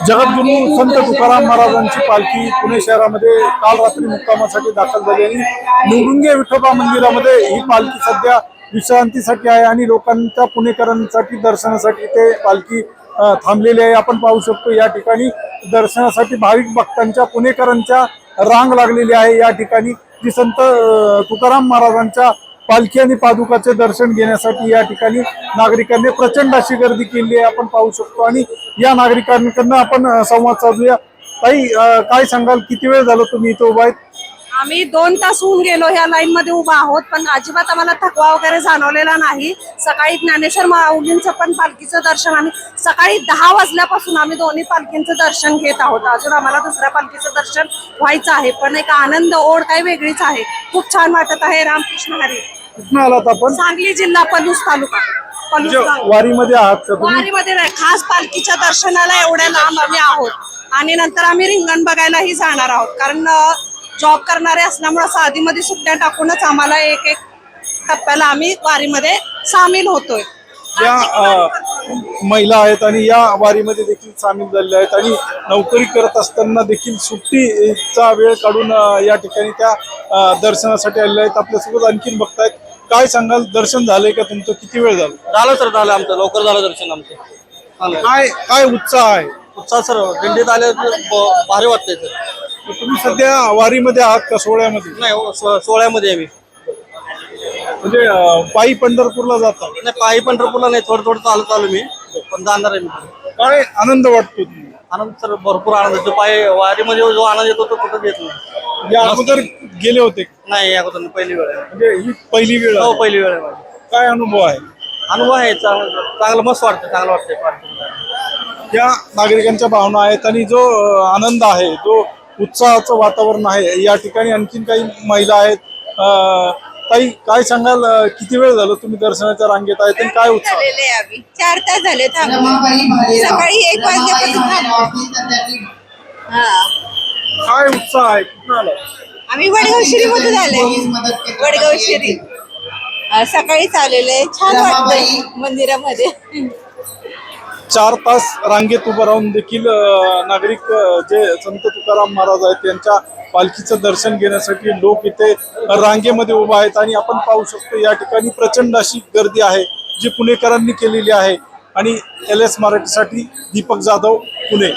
जगद्गुरू संत तुकाराम महाराजांची पालखी पुणे शहरामध्ये काल रात्री मुक्कामासाठी दाखल झाली आणि निवडुंगे विठोबा मंदिरामध्ये ही पालखी सध्या विश्रांतीसाठी आहे आणि लोकांच्या पुणेकरांसाठी दर्शनासाठी ते पालखी थांबलेली आहे। आपण पाहू शकतो या ठिकाणी दर्शनासाठी भाविक भक्तांच्या पुणेकरांच्या रांग लागलेली आहे। या ठिकाणी जी संत तुकाराम महाराजांच्या पालखी आणि पादुकाचे दर्शन घेण्यासाठी या ठिकाणी नागरिकांनी प्रचंड अशी गर्दी केली आहे, आपण पाहू शकतो। आणि या नागरिकांकडून आपण संवाद साधूया। ताई, काय सांगाल, किती वेळ झाला तुम्ही इथे उभा आहेत? आम्ही 2 तास होऊन गेलो ह्या लाईन मध्ये उभा आहोत, पण अजिबात आम्हाला थकवा वगैरे जाणवलेला नाही। सकाळी ज्ञानेश्वर माऊलींचं पण पालखीचं दर्शन आम्ही सकाळी 10 वाजल्यापासून आम्ही दोन्ही पालखींचं दर्शन घेत आहोत। अजून आम्हाला दुसऱ्या पालखीचं दर्शन व्हायचं आहे, पण एक आनंद ओढ काही वेगळीच आहे। खूप छान वाटत आहे। रामकृष्ण हरी। कुठून आलात आपण? सांगली जिल्हा, पलूस तालुका। वारीमध्ये आहात का तुम्ही? वारीमध्ये नाही, खास पालखीच्या दर्शनाला एवढ्या लांब आम्ही आहोत आणि नंतर आम्ही रिंगण बघायलाही जाणार आहोत, कारण जॉब करणारे असल्यामुळे साधीमध्ये सुट्ट्या टाकूनच आम्हाला एक टप्प्याला आम्ही वारीमध्ये सामील होतोय। या महिला आहेत आणि या वारीमध्ये देखील सामील झालेल्या आहेत आणि नोकरी करत असताना देखील सुट्टीचा वेळ काढून या ठिकाणी त्या दर्शनासाठी आलेल्या आहेत। आपल्यासोबत आणखीन बघतायत, काय सांगाल, दर्शन झालंय का तुमचं? किती वेळ झालं? झालं सर, झालं आमचं, लवकर झालं दर्शन आमचं। काय काय उत्साह आहे? उत्साह सर, दिंडीत आले भारी वाटतंय सर। तुम्ही सध्या वारीमध्ये आहात का सोहळ्यामध्ये? नाही हो, सोहळ्यामध्ये आम्ही म्हणजे पायी पंढरपूरला जाता? नाही, पायी पंढरपूरला नाही, थोडं थोडं चालत आलो मी, पण जाणार आहे मी। काय आनंद वाटतो तुम्हाला? आनंद सर, भरपूर आनंद येतो। वारीमध्ये जो आनंद येतो तो कुठं येत नाही। या अगोदर गेले होते? नाही, अगोदर पहिली वेळ आहे। म्हणजे ही पहिली वेळ हो, आहे? पहिली वेळ आहे माझी। काय अनुभव आहे? अनुभव आहे चांगलं, मस्त वाटतं, चांगलं वाटतंय। या नागरिकांच्या भावना आहेत आणि जो आनंद आहे, जो उत्साहाचं वातावरण आहे, या ठिकाणी आणखीन काही महिला आहेत। ताई, काय सांगाल, किती वेळ झालं तुम्ही दर्शनाच्या रांगेत आहेत आणि काय उत्साह? 4 तास झाले सकाळी 1 वाजल्यापासून। काय उत्साह आहे? कुठून आला? आम्ही वडगाव शिरी मधून आले, वडगाव शिरी सकाळी चाललेले, छान वाटतंय मंदिरामध्ये। 4 तास रांगेत उभं राहून देखील नागरिक जे संत तुकाराम महाराज आहेत त्यांच्या पालखीचं दर्शन घेण्यासाठी लोक इथे रांगेमध्ये उभा आहेत आणि आपण पाहू शकतो या ठिकाणी प्रचंड अशी गर्दी आहे जी पुणेकरांनी केलेली आहे। आणि LS मराठीसाठी दीपक जाधव, पुणे।